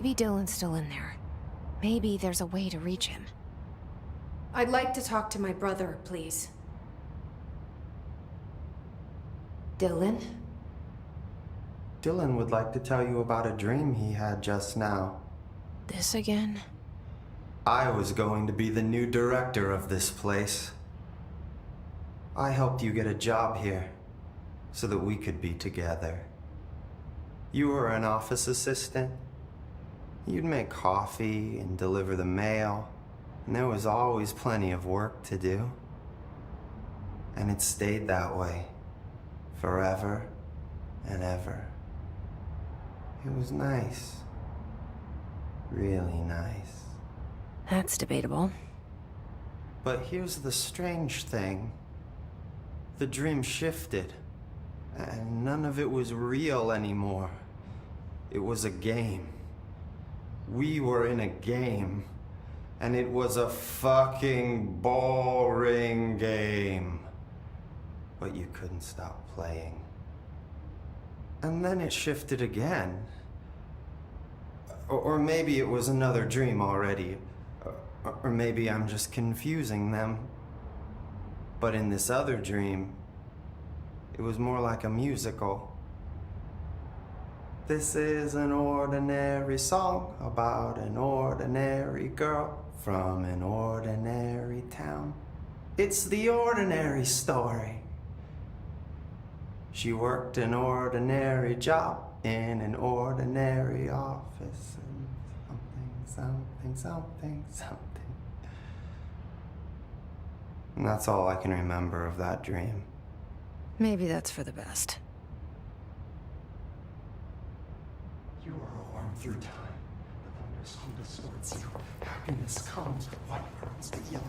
Maybe Dylan's still in there. Maybe there's a way to reach him. I'd like to talk to my brother, please. Dylan? Dylan would like to tell you about a dream he had just now. This again? I was going to be the new director of this place. I helped you get a job here so that we could be together. You were an office assistant. You'd make coffee and deliver the mail, and there was always plenty of work to do. And it stayed that way, forever and ever. It was nice. Really nice. That's debatable. But here's the strange thing. The dream shifted, and none of it was real anymore. It was a game. We were in a game, and it was a fucking boring game. But you couldn't stop playing. And then it shifted again. Or maybe it was another dream already. Or maybe I'm just confusing them. But in this other dream, it was more like a musical. This is an ordinary song about an ordinary girl from an ordinary town. It's the ordinary story. She worked an ordinary job in an ordinary office and something. And that's all I can remember of that dream. Maybe that's for the best. You are a worm through time. The thunder song distorts you. Happiness comes, what burns the yellow.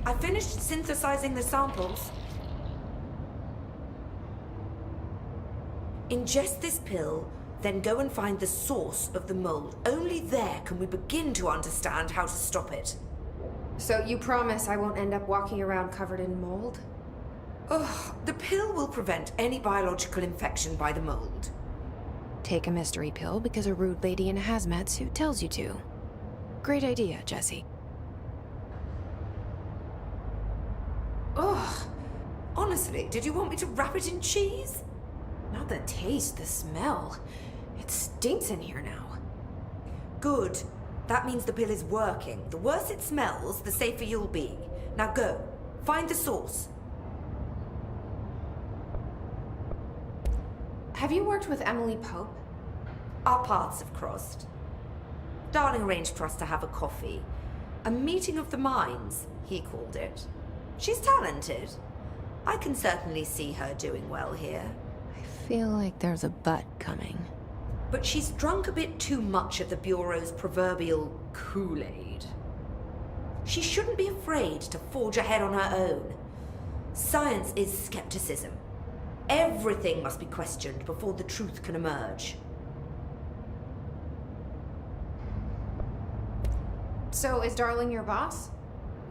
I finished synthesizing the samples. Ingest this pill, then go and find the source of the mold. Only there can we begin to understand how to stop it. So you promise I won't end up walking around covered in mold? Ugh, the pill will prevent any biological infection by the mold. Take a mystery pill because a rude lady in a hazmat suit tells you to. Great idea, Jesse. Ugh. Honestly, did you want me to wrap it in cheese? Not the taste, the smell. It stinks in here now. Good. That means the pill is working. The worse it smells, the safer you'll be. Now go. Find the source. Have you worked with Emily Pope? Our paths have crossed. Darling arranged for us to have a coffee. A meeting of the minds, he called it. She's talented. I can certainly see her doing well here. I feel like there's a but coming. But she's drunk a bit too much of the Bureau's proverbial Kool-Aid. She shouldn't be afraid to forge ahead on her own. Science is skepticism. Everything must be questioned before the truth can emerge. So is Darling your boss?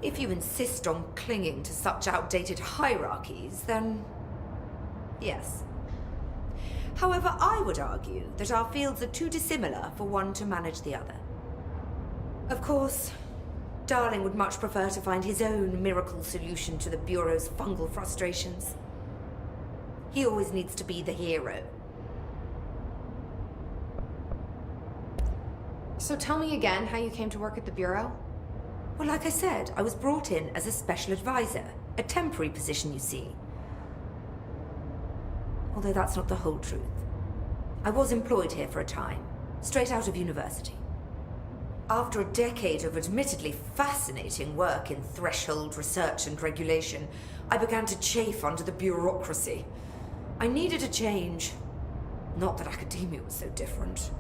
If you insist on clinging to such outdated hierarchies, then yes. However, I would argue that our fields are too dissimilar for one to manage the other. Of course, Darling would much prefer to find his own miracle solution to the Bureau's fungal frustrations. He always needs to be the hero. So tell me again how you came to work at the Bureau? Well, like I said, I was brought in as a special advisor. A temporary position, you see. Although that's not the whole truth. I was employed here for a time, straight out of university. After a decade of admittedly fascinating work in threshold research and regulation, I began to chafe under the bureaucracy. I needed a change. Not that academia was so different.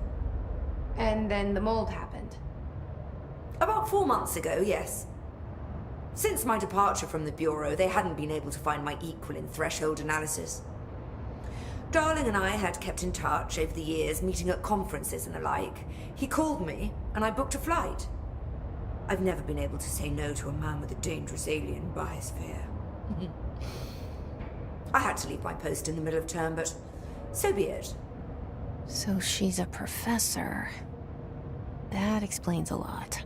And then the mold happened. About 4 months ago, yes. Since my departure from the Bureau, they hadn't been able to find my equal in threshold analysis. Darling and I had kept in touch over the years, meeting at conferences and the like. He called me, and I booked a flight. I've never been able to say no to a man with a dangerous alien biosphere. I had to leave my post in the middle of term, but so be it. So she's a professor. That explains a lot.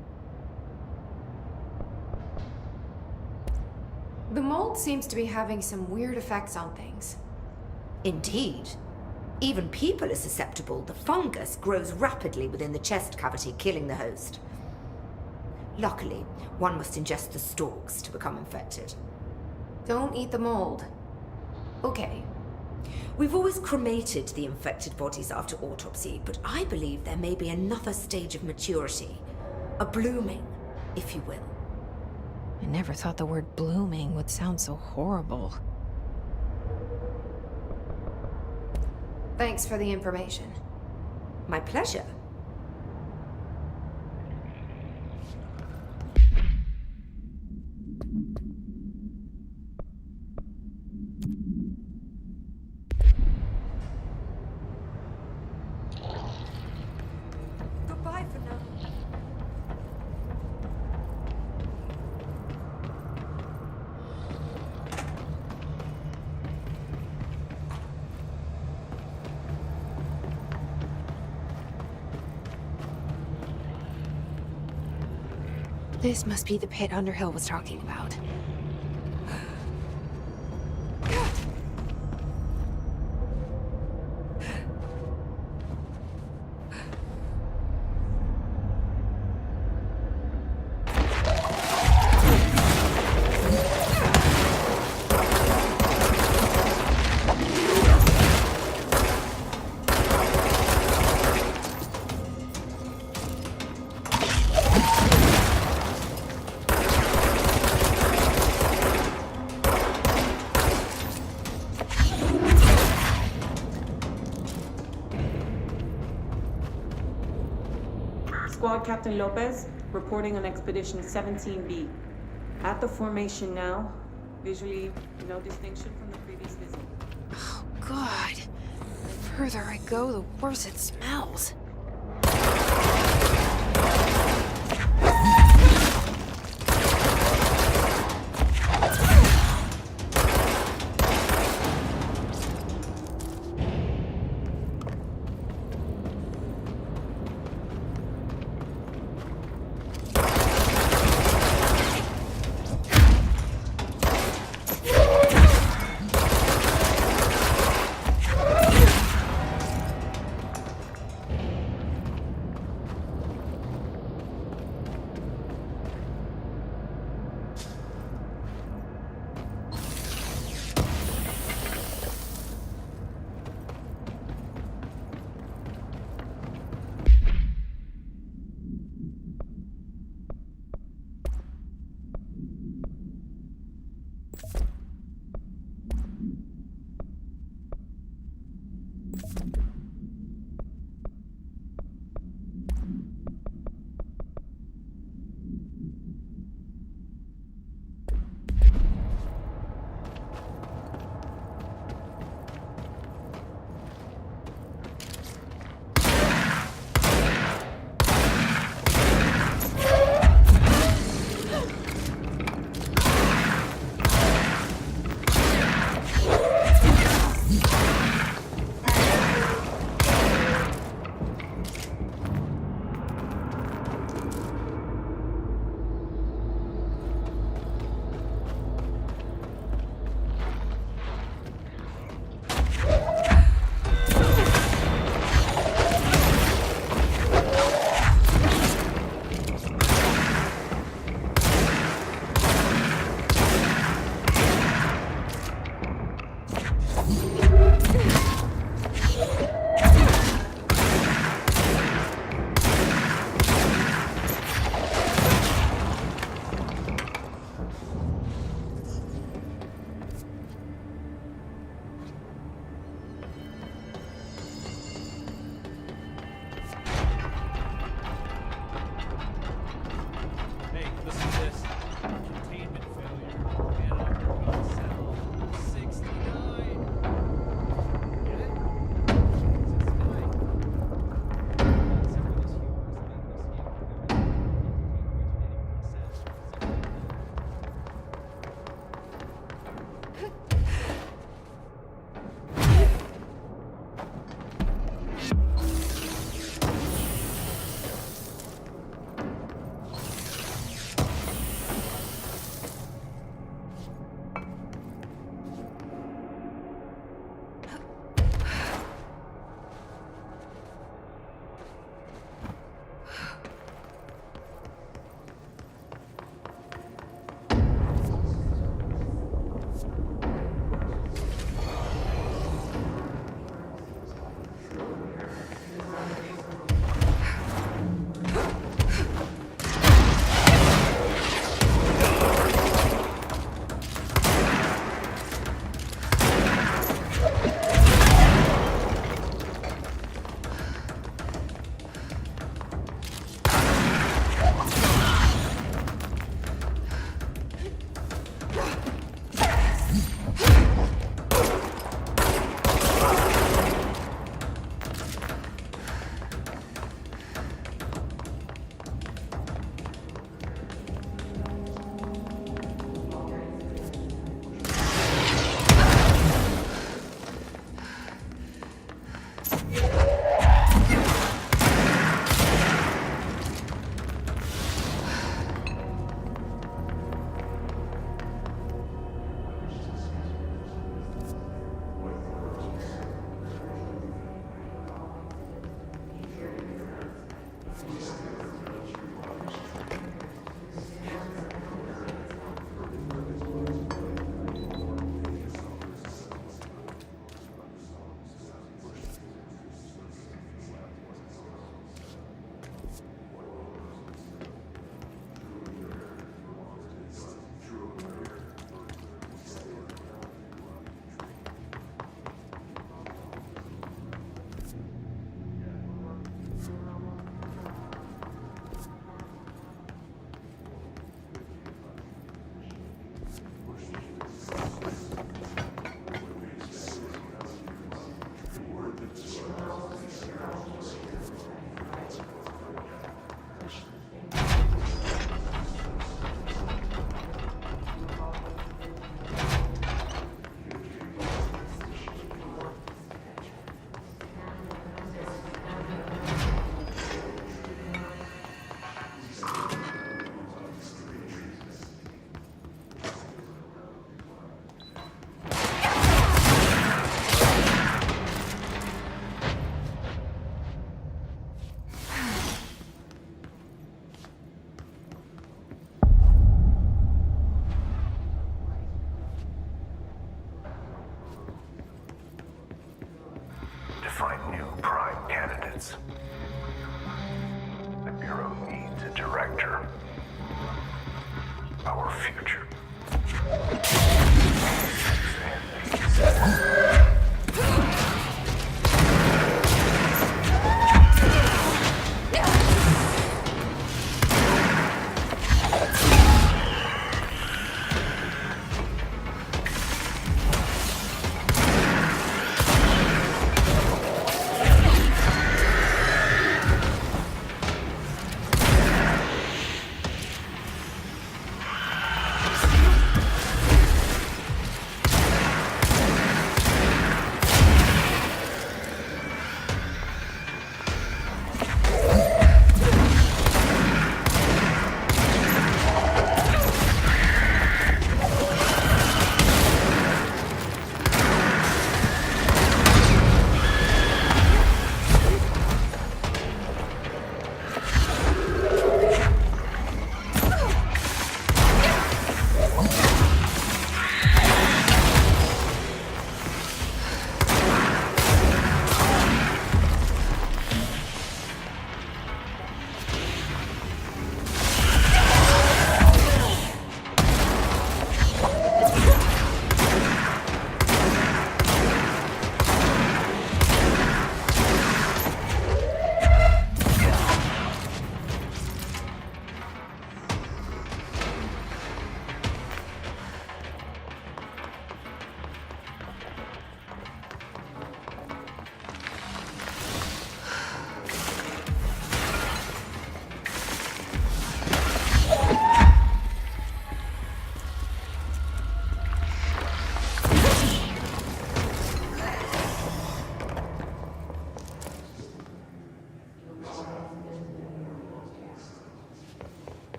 The mold seems to be having some weird effects on things. Indeed. Even people are susceptible. The fungus grows rapidly within the chest cavity, killing the host. Luckily, one must ingest the stalks to become infected. Don't eat the mold. Okay. We've always cremated the infected bodies after autopsy, but I believe there may be another stage of maturity. A blooming, if you will. I never thought the word blooming would sound so horrible. Thanks for the information. My pleasure. Goodbye for now. This must be the pit Underhill was talking about. Squad Captain Lopez, reporting on Expedition 17B. At the formation now. Visually, no distinction from the previous visit. Oh, God. The further I go, the worse it smells. our future.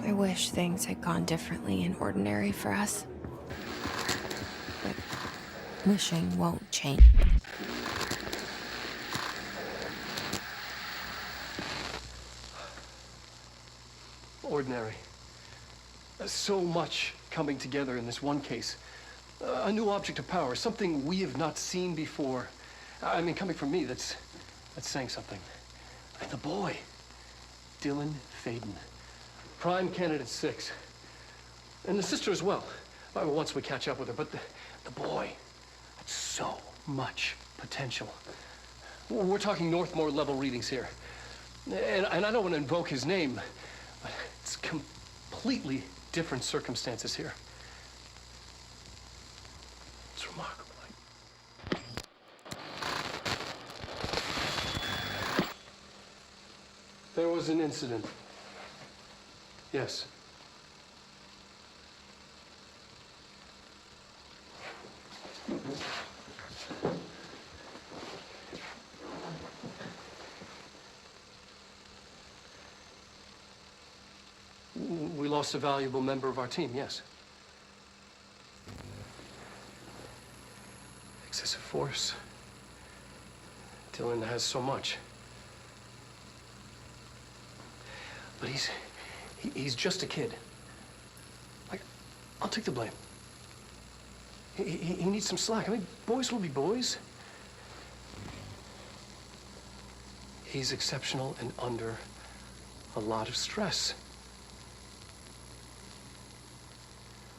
I wish things had gone differently in Ordinary for us. But wishing won't change. Ordinary. So much coming together in this one case. A new object of power, something we have not seen before. I mean, coming from me, that's saying something. And the boy, Dylan Faden, prime candidate 6. And the sister as well, once we catch up with her. But the boy, so much potential. We're talking Northmore level readings here. And I don't want to invoke his name, but it's completely different circumstances here. It's remarkable. There was an incident. Yes. We lost a valuable member of our team, yes. Excessive force. Dylan has so much. But he's just a kid. Like, I'll take the blame. He needs some slack. I mean, boys will be boys. He's exceptional and under a lot of stress.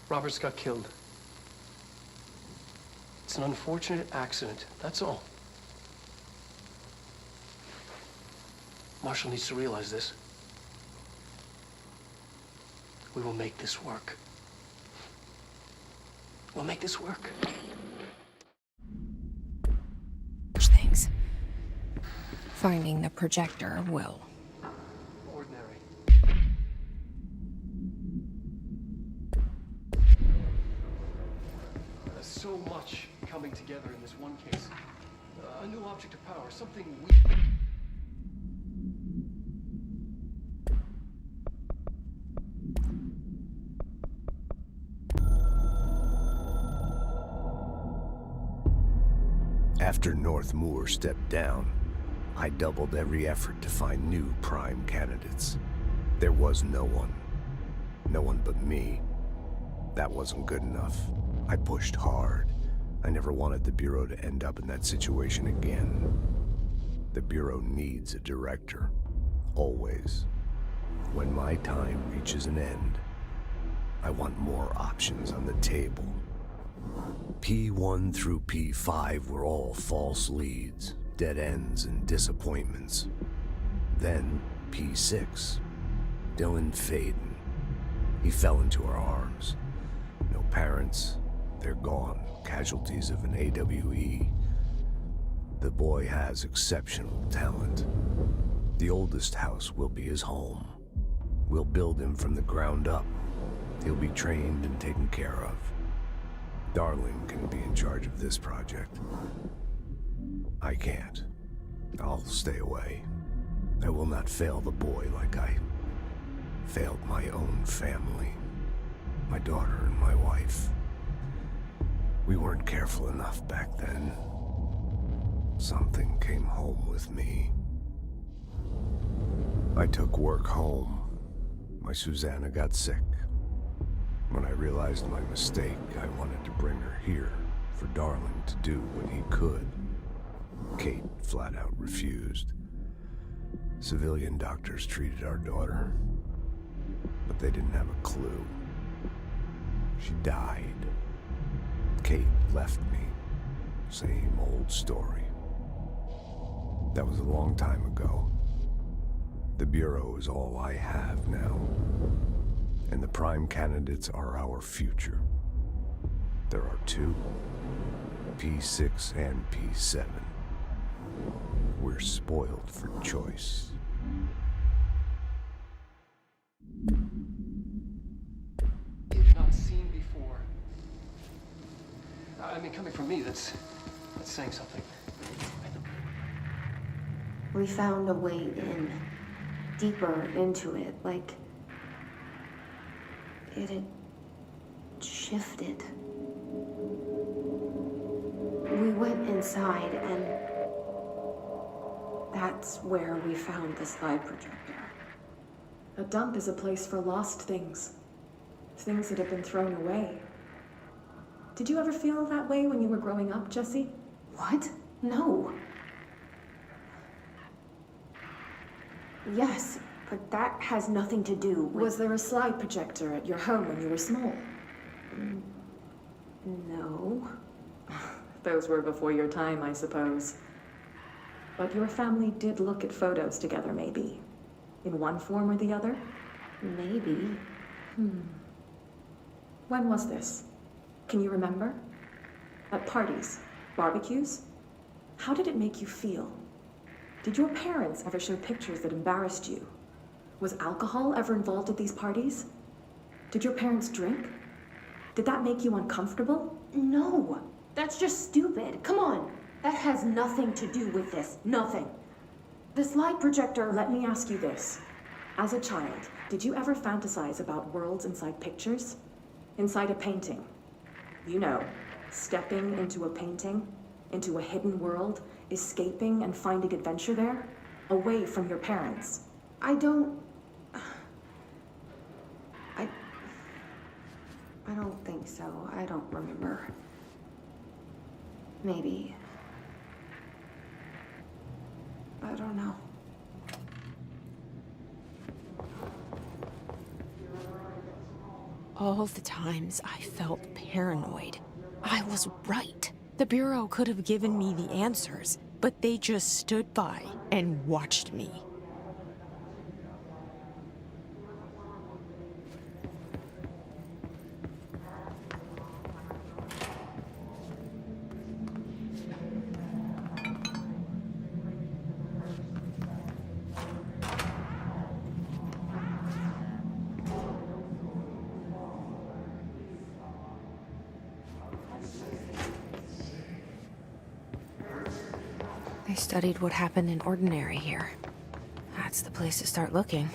Roberts got killed. It's an unfortunate accident, that's all. Marshall needs to realize this. We will make this work. We'll make this work. Finding the projector will. Ordinary. So much coming together in this one case. A new object of power, something we... After North Moore stepped down, I doubled every effort to find new prime candidates. There was no one. No one but me. That wasn't good enough. I pushed hard. I never wanted the Bureau to end up in that situation again. The Bureau needs a director. Always. When my time reaches an end, I want more options on the table. P1 through P5 were all false leads, dead ends, and disappointments. Then P6, Dylan Faden. He fell into our arms. No parents, they're gone, casualties of an AWE. The boy has exceptional talent. The oldest house will be his home. We'll build him from the ground up. He'll be trained and taken care of. Darling can be in charge of this project. I can't. I'll stay away. I will not fail the boy like I failed my own family. My daughter and my wife. We weren't careful enough back then. Something came home with me. I took work home. My Susanna got sick. When I realized my mistake, I wanted to bring her here for Darling to do what he could. Kate flat out refused. Civilian doctors treated our daughter, but they didn't have a clue. She died. Kate left me. Same old story. That was a long time ago. The Bureau is all I have now. And the prime candidates are our future. There are two, P6 and P7. We're spoiled for choice. We've not seen before. I mean, coming from me, that's saying something. We found a way in, deeper into it, like it had shifted. We went inside, and that's where we found the slide projector. A dump is a place for lost things. Things that have been thrown away. Did you ever feel that way when you were growing up, Jesse? What? No. Yes, but that has nothing to do with... Was there a slide projector at your home when you were small? No. Those were before your time, I suppose. But your family did look at photos together, maybe. In one form or the other? Maybe. When was this? Can you remember? At parties? Barbecues? How did it make you feel? Did your parents ever show pictures that embarrassed you? Was alcohol ever involved at these parties? Did your parents drink? Did that make you uncomfortable? No. That's just stupid. Come on. That has nothing to do with this. Nothing. The slide projector... Let me ask you this. As a child, did you ever fantasize about worlds inside pictures? Inside a painting? You know, stepping into a painting, into a hidden world, escaping and finding adventure there, away from your parents. I don't think so. I don't remember. Maybe. I don't know. All the times I felt paranoid, I was right. The Bureau could have given me the answers, but they just stood by and watched me. They studied what happened in Ordinary here. That's the place to start looking.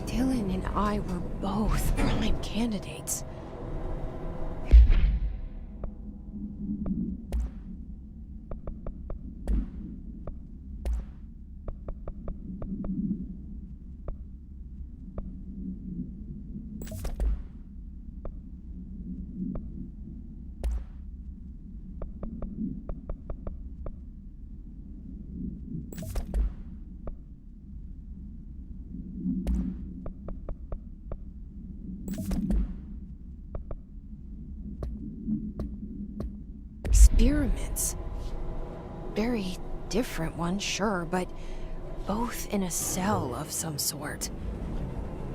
Dylan and I were both prime candidates. Experiments. Very different ones, sure, but both in a cell of some sort.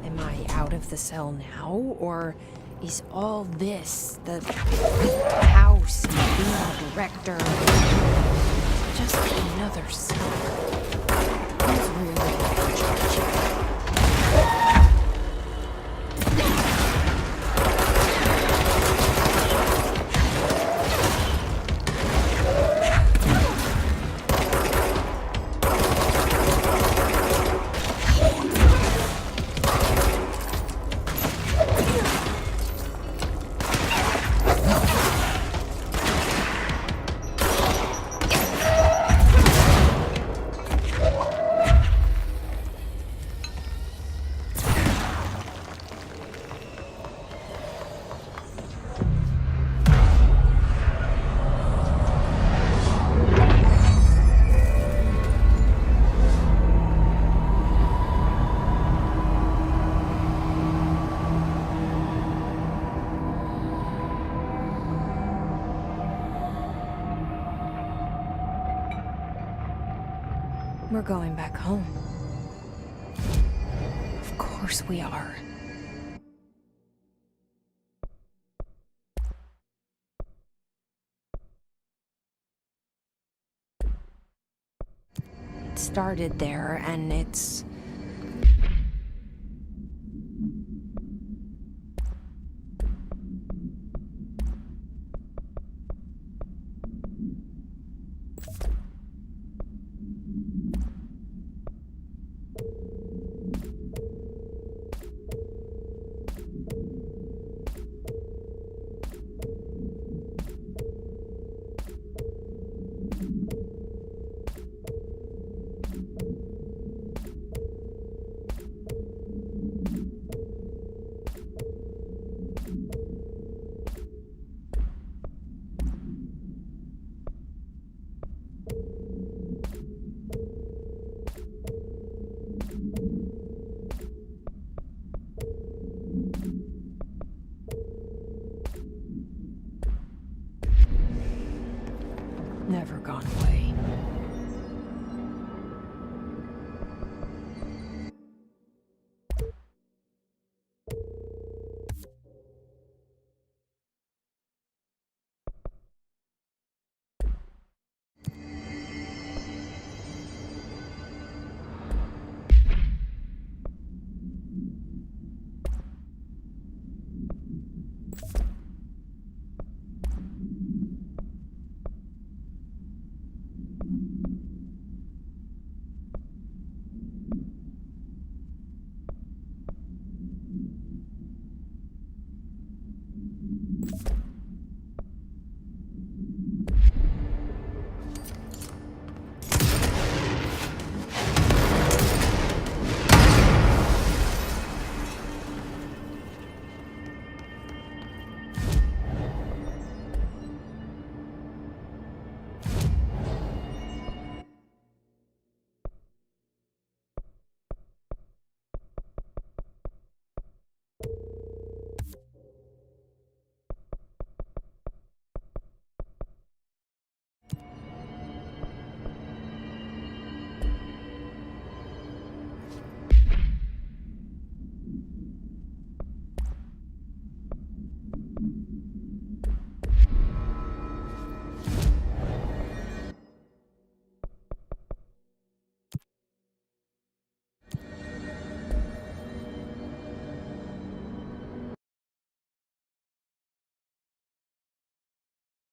Am I out of the cell now, or is all this, the house and being a director, just another cell? Who's really in charge here? We're going back home. Of course we are. It started there, and it's